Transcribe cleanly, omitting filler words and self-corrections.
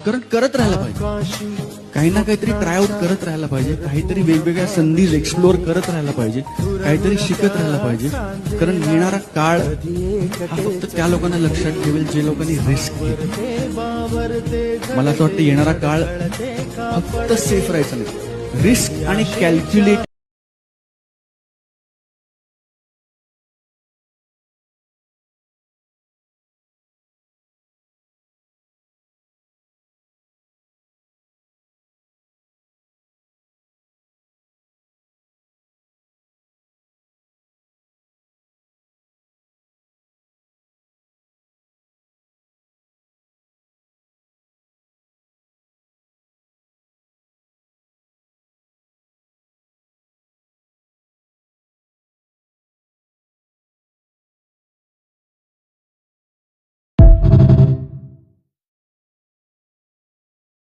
करत राहायला पाहिजे, काही ना काहीतरी ट्रायआउट करत राहायला पाहिजे, काहीतरी वेगवेगळ्या संधी एक्सप्लोर करत राहायला पाहिजे, काहीतरी शिकत राहायला पाहिजे. कारण येणारा काळ हा फक्त त्या लोकांना लक्षात ठेवेल जे लोकांनी रिस्क घेतली. मला असं वाटतं येणारा काळ फक्त सेफ राहायचा नाही, रिस्क आणि कॅल्क्युलेट